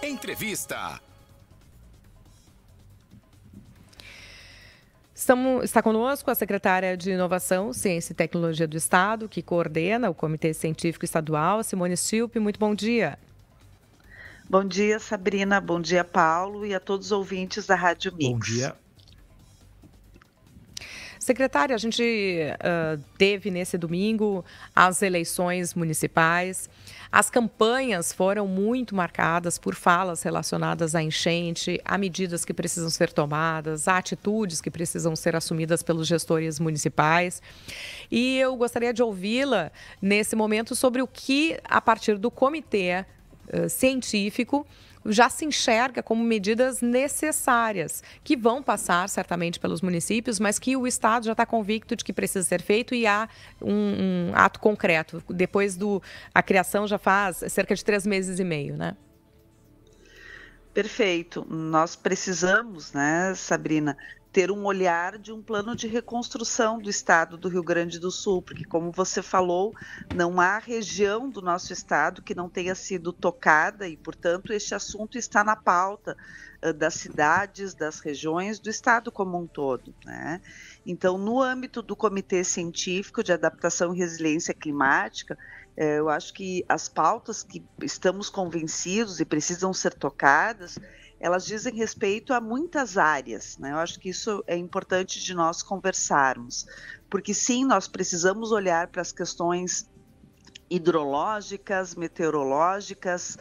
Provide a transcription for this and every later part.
Entrevista. Está conosco a secretária de Inovação, Ciência e Tecnologia do Estado, que coordena o Comitê Científico Estadual, Simone Schilp. Muito bom dia. Bom dia, Sabrina. Bom dia, Paulo, e a todos os ouvintes da Rádio Mix. Bom dia. Secretária, a gente teve nesse domingo as eleições municipais. As campanhas foram muito marcadas por falas relacionadas à enchente, a medidas que precisam ser tomadas, a atitudes que precisam ser assumidas pelos gestores municipais. E eu gostaria de ouvi-la nesse momento sobre o que, a partir do comitê científico, já se enxerga como medidas necessárias, que vão passar certamente pelos municípios, mas que o Estado já está convicto de que precisa ser feito e há um ato concreto. Depois a criação já faz cerca de 3 meses e meio, né? Perfeito. Nós precisamos, né, Sabrina, ter um olhar de um plano de reconstrução do estado do Rio Grande do Sul, porque, como você falou, não há região do nosso estado que não tenha sido tocada e, portanto, este assunto está na pauta das cidades, das regiões, do estado como um todo, né? Então, no âmbito do Comitê Científico de Adaptação e Resiliência Climática, eu acho que as pautas que estamos convencidos e precisam ser tocadas, elas dizem respeito a muitas áreas, né? Eu acho que isso é importante de nós conversarmos, porque sim, nós precisamos olhar para as questões hidrológicas, meteorológicas,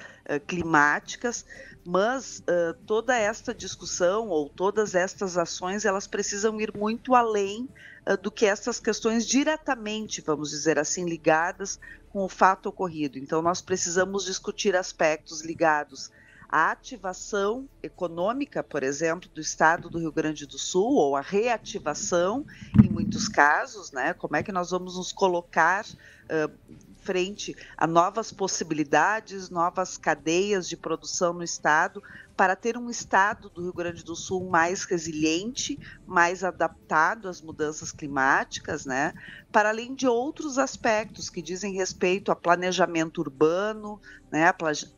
climáticas, mas toda esta discussão ou todas estas ações, elas precisam ir muito além do que essas questões diretamente, vamos dizer assim, ligadas com o fato ocorrido. Então, nós precisamos discutir aspectos ligados a ativação econômica, por exemplo, do estado do Rio Grande do Sul, ou a reativação, em muitos casos, né? Como é que nós vamos nos colocar frente a novas possibilidades, novas cadeias de produção no estado, para ter um estado do Rio Grande do Sul mais resiliente, mais adaptado às mudanças climáticas, né? Para além de outros aspectos que dizem respeito a planejamento urbano, né?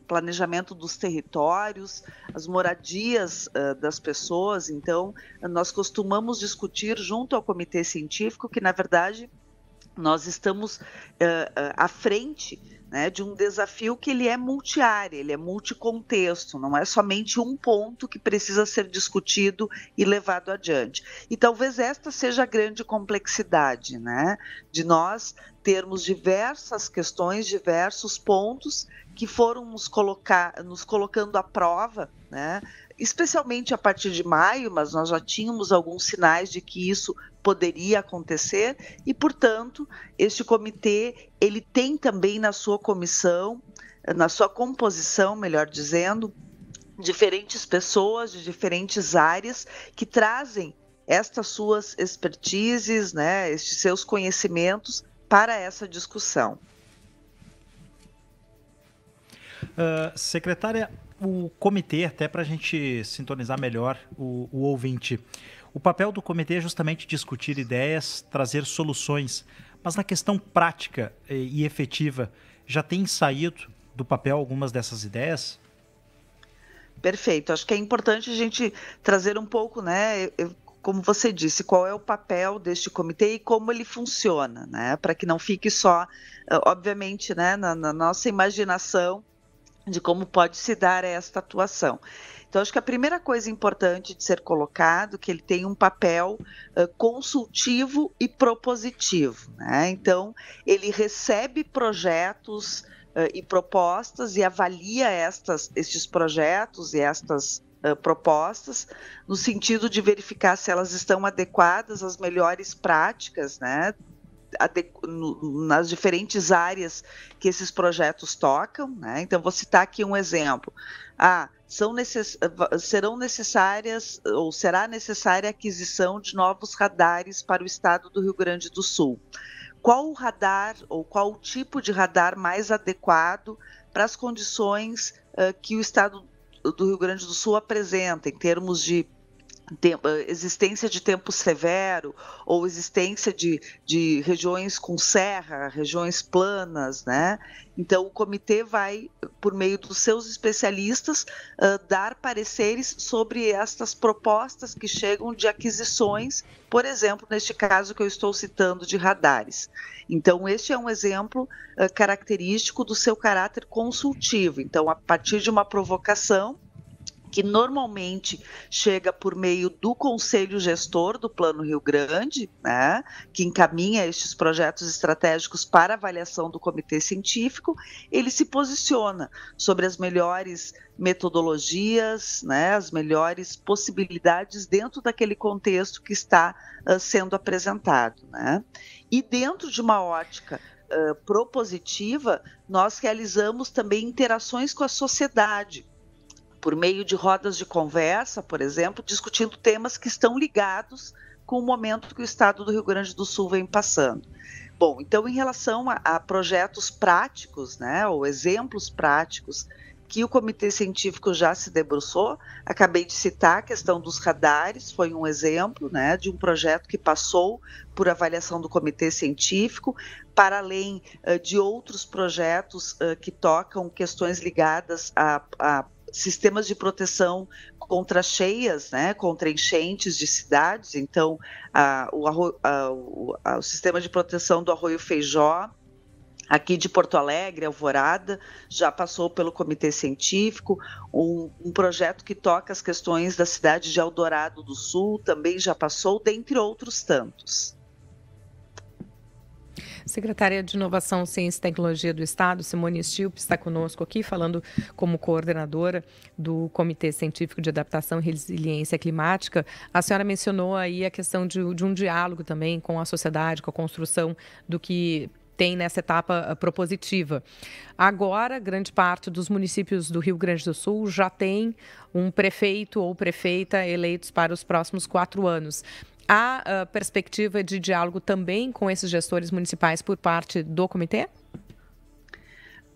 Planejamento dos territórios, as moradias das pessoas. Então, nós costumamos discutir junto ao Comitê Científico que, na verdade, nós estamos à frente, né, de um desafio que ele é multiárea, ele é multicontexto, não é somente um ponto que precisa ser discutido e levado adiante. E talvez esta seja a grande complexidade, né, de nós termos diversas questões, diversos pontos que foram nos colocando à prova, né, especialmente a partir de maio, mas nós já tínhamos alguns sinais de que isso poderia acontecer e, portanto, este comitê, ele tem também na sua comissão, na sua composição, melhor dizendo, diferentes pessoas de diferentes áreas que trazem estas suas expertises, né, estes seus conhecimentos para essa discussão. Secretária, o comitê, até para a gente sintonizar melhor o ouvinte, o papel do comitê é justamente discutir ideias, trazer soluções, mas na questão prática e efetiva, já tem saído do papel algumas dessas ideias? Perfeito, acho que é importante a gente trazer um pouco, né, como você disse, qual é o papel deste comitê e como ele funciona, né, para que não fique só, obviamente, né, na nossa imaginação de como pode se dar esta atuação. Então, acho que a primeira coisa importante de ser colocado é que ele tem um papel consultivo e propositivo, né? Então, ele recebe projetos e propostas e avalia estes projetos e estas propostas, no sentido de verificar se elas estão adequadas às melhores práticas, né? Nas diferentes áreas que esses projetos tocam, né? Então, vou citar aqui um exemplo. Serão necessárias, ou será necessária a aquisição de novos radares para o estado do Rio Grande do Sul. Qual o radar, ou qual o tipo de radar mais adequado para as condições que o estado do Rio Grande do Sul apresenta, em termos de existência de tempo severo ou existência de regiões com serra, regiões planas, né? Então, o comitê vai, por meio dos seus especialistas, dar pareceres sobre estas propostas que chegam de aquisições, por exemplo, neste caso que eu estou citando de radares. Então, este é um exemplo característico do seu caráter consultivo. Então, a partir de uma provocação, que normalmente chega por meio do Conselho Gestor do Plano Rio Grande, né, que encaminha estes projetos estratégicos para avaliação do Comitê Científico, ele se posiciona sobre as melhores metodologias, né, as melhores possibilidades dentro daquele contexto que está sendo apresentado, né? E dentro de uma ótica propositiva, nós realizamos também interações com a sociedade, por meio de rodas de conversa, por exemplo, discutindo temas que estão ligados com o momento que o Estado do Rio Grande do Sul vem passando. Bom, então, em relação a projetos práticos, né, ou exemplos práticos que o Comitê Científico já se debruçou, acabei de citar a questão dos radares, foi um exemplo, né, de um projeto que passou por avaliação do Comitê Científico, para além de outros projetos que tocam questões ligadas a sistemas de proteção contra cheias, né, contra enchentes de cidades. Então, o sistema de proteção do Arroio Feijó, aqui de Porto Alegre, Alvorada, já passou pelo Comitê Científico. Um projeto que toca as questões da cidade de Eldorado do Sul também já passou, dentre outros tantos. Secretária de Inovação, Ciência e Tecnologia do Estado, Simone Stilp, está conosco aqui, falando como coordenadora do Comitê Científico de Adaptação e Resiliência Climática. A senhora mencionou aí a questão de um diálogo também com a sociedade, com a construção do que tem nessa etapa propositiva. Agora, grande parte dos municípios do Rio Grande do Sul já tem um prefeito ou prefeita eleitos para os próximos 4 anos. Há perspectiva de diálogo também com esses gestores municipais por parte do comitê?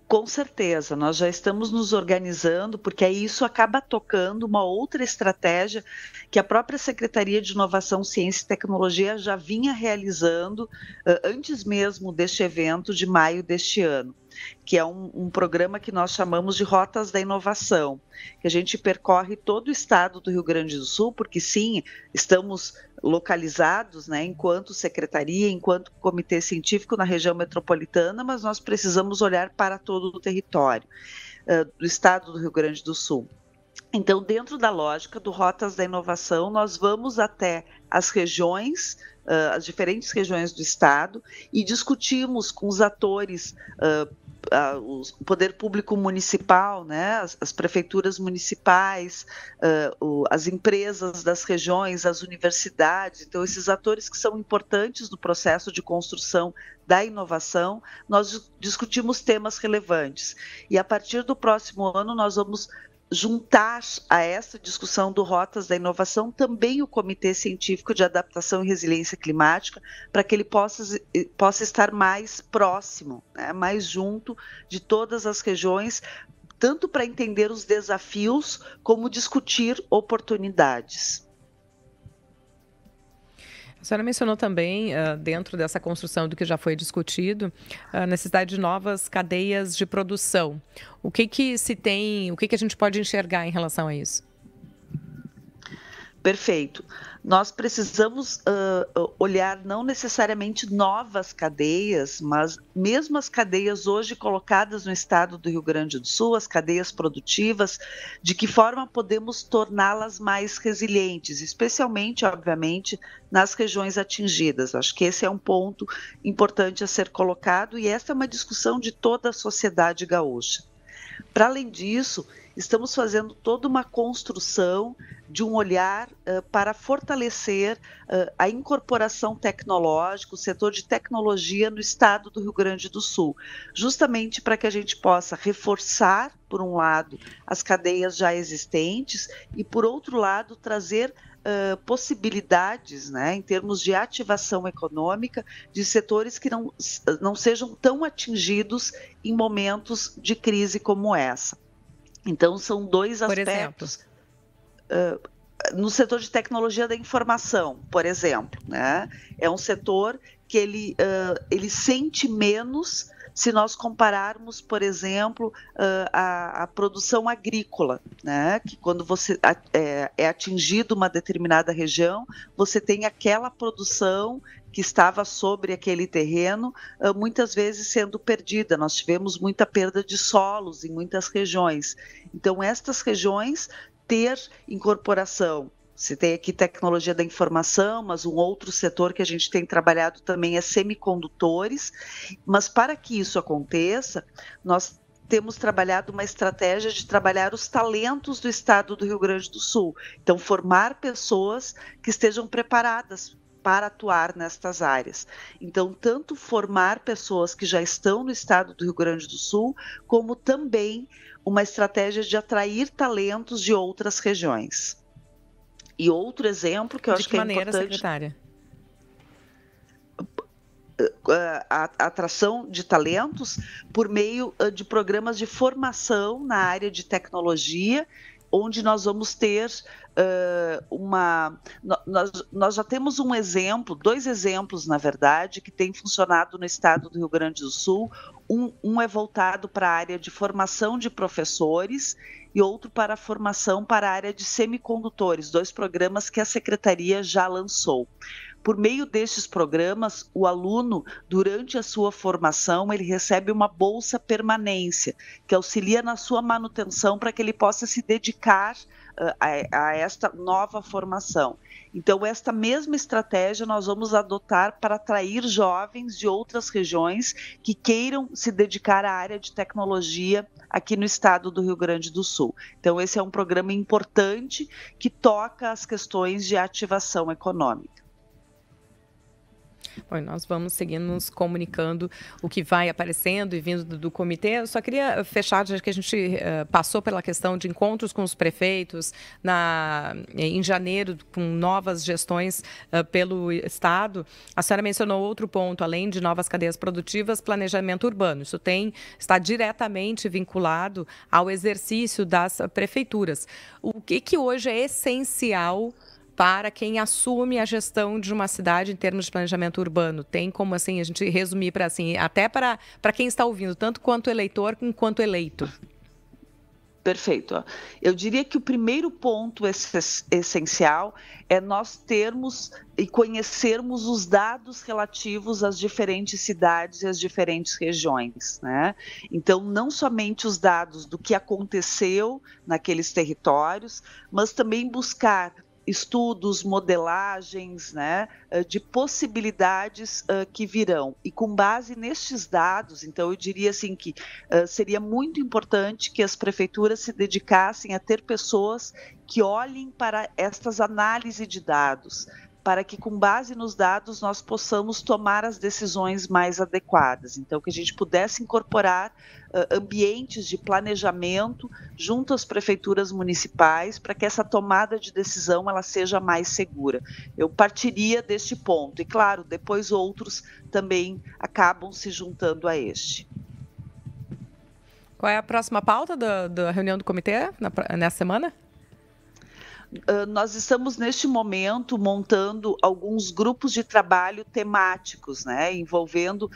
Com certeza, nós já estamos nos organizando, porque aí isso acaba tocando uma outra estratégia que a própria Secretaria de Inovação, Ciência e Tecnologia já vinha realizando antes mesmo deste evento de maio deste ano, que é um programa que nós chamamos de Rotas da Inovação, que a gente percorre todo o estado do Rio Grande do Sul, porque sim, estamos localizados, né, enquanto secretaria, enquanto comitê científico na região metropolitana, mas nós precisamos olhar para todo o território do estado do Rio Grande do Sul. Então, dentro da lógica do Rotas da Inovação, nós vamos até as regiões, as diferentes regiões do estado, e discutimos com os atores, o poder público municipal, né, as prefeituras municipais, as empresas das regiões, as universidades. Então, esses atores que são importantes no processo de construção da inovação, nós discutimos temas relevantes. E a partir do próximo ano, nós vamos juntar a essa discussão do Rotas da Inovação também o Comitê Científico de Adaptação e Resiliência Climática, para que ele possa estar mais próximo, né, mais junto de todas as regiões, tanto para entender os desafios, como discutir oportunidades. A senhora mencionou também, dentro dessa construção do que já foi discutido, a necessidade de novas cadeias de produção. O que se tem, o que a gente pode enxergar em relação a isso? Perfeito. Nós precisamos olhar não necessariamente novas cadeias, mas mesmo as cadeias hoje colocadas no estado do Rio Grande do Sul, as cadeias produtivas, de que forma podemos torná-las mais resilientes, especialmente, obviamente, nas regiões atingidas. Acho que esse é um ponto importante a ser colocado e essa é uma discussão de toda a sociedade gaúcha. Para além disso, estamos fazendo toda uma construção de um olhar para fortalecer a incorporação tecnológica, o setor de tecnologia no estado do Rio Grande do Sul, justamente para que a gente possa reforçar, por um lado, as cadeias já existentes e, por outro lado, trazer possibilidades, né, em termos de ativação econômica de setores que não sejam tão atingidos em momentos de crise como essa. Então, são dois aspectos. no setor de tecnologia da informação, por exemplo, né? É um setor que ele sente menos se nós compararmos, por exemplo, a produção agrícola, né? Que quando você é atingido uma determinada região, você tem aquela produção que estava sobre aquele terreno, muitas vezes sendo perdida. Nós tivemos muita perda de solos em muitas regiões. Então, estas regiões ter incorporação. Você tem aqui tecnologia da informação, mas um outro setor que a gente tem trabalhado também é semicondutores. Mas para que isso aconteça, nós temos trabalhado uma estratégia de trabalhar os talentos do estado do Rio Grande do Sul. Então, formar pessoas que estejam preparadas para atuar nestas áreas. Então, tanto formar pessoas que já estão no estado do Rio Grande do Sul, como também uma estratégia de atrair talentos de outras regiões. E outro exemplo que eu acho que é importante... De que maneira, secretária? A atração de talentos por meio de programas de formação na área de tecnologia, onde nós vamos ter nós já temos um exemplo, 2 exemplos, na verdade, que tem funcionado no estado do Rio Grande do Sul. Um é voltado para a área de formação de professores e outro para a formação para a área de semicondutores, 2 programas que a Secretaria já lançou. Por meio destes programas, o aluno, durante a sua formação, ele recebe uma bolsa permanência, que auxilia na sua manutenção para que ele possa se dedicar a esta nova formação. Então, esta mesma estratégia nós vamos adotar para atrair jovens de outras regiões que queiram se dedicar à área de tecnologia aqui no estado do Rio Grande do Sul. Então, esse é um programa importante que toca as questões de ativação econômica. Bom, nós vamos seguindo nos comunicando o que vai aparecendo e vindo do comitê. Eu só queria fechar, já que a gente passou pela questão de encontros com os prefeitos em janeiro, com novas gestões pelo Estado. A senhora mencionou outro ponto, além de novas cadeias produtivas, planejamento urbano. Isso está diretamente vinculado ao exercício das prefeituras. O que hoje é essencial para quem assume a gestão de uma cidade em termos de planejamento urbano? Tem como assim a gente resumir para assim, até para quem está ouvindo, tanto quanto eleitor quanto eleito? Perfeito. Eu diria que o primeiro ponto essencial é nós termos e conhecermos os dados relativos às diferentes cidades e às diferentes regiões, né? Então, não somente os dados do que aconteceu naqueles territórios, mas também buscar estudos, modelagens, né, de possibilidades que virão. E com base nestes dados, então eu diria assim que seria muito importante que as prefeituras se dedicassem a ter pessoas que olhem para estas análises de dados, para que com base nos dados nós possamos tomar as decisões mais adequadas. Então, que a gente pudesse incorporar ambientes de planejamento junto às prefeituras municipais para que essa tomada de decisão ela seja mais segura. Eu partiria deste ponto e, claro, depois outros também acabam se juntando a este. Qual é a próxima pauta da reunião do comitê nessa semana? Nós estamos, neste momento, montando alguns grupos de trabalho temáticos, né, envolvendo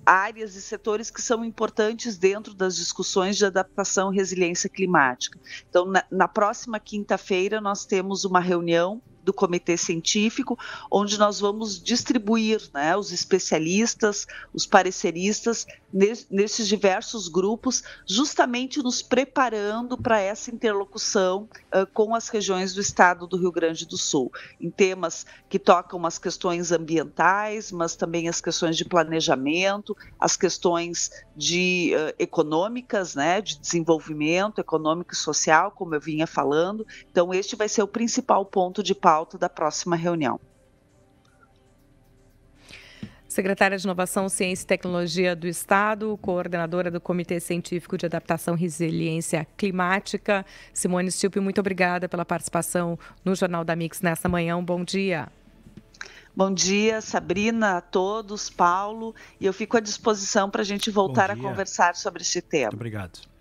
áreas e setores que são importantes dentro das discussões de adaptação e resiliência climática. Então, na próxima quinta-feira, nós temos uma reunião do Comitê Científico, onde nós vamos distribuir, né, os especialistas, os pareceristas, nesses diversos grupos, justamente nos preparando para essa interlocução com as regiões do estado do Rio Grande do Sul, em temas que tocam as questões ambientais, mas também as questões de planejamento, as questões econômicas, né, de desenvolvimento econômico e social, como eu vinha falando. Então, este vai ser o principal ponto de pauta da próxima reunião. Secretária de Inovação, Ciência e Tecnologia do Estado, coordenadora do Comitê Científico de Adaptação e Resiliência Climática, Simone Stilpe, muito obrigada pela participação no Jornal da Mix nesta manhã. Um bom dia. Bom dia, Sabrina, a todos, Paulo, e eu fico à disposição para a gente voltar a conversar sobre este tema. Muito obrigado.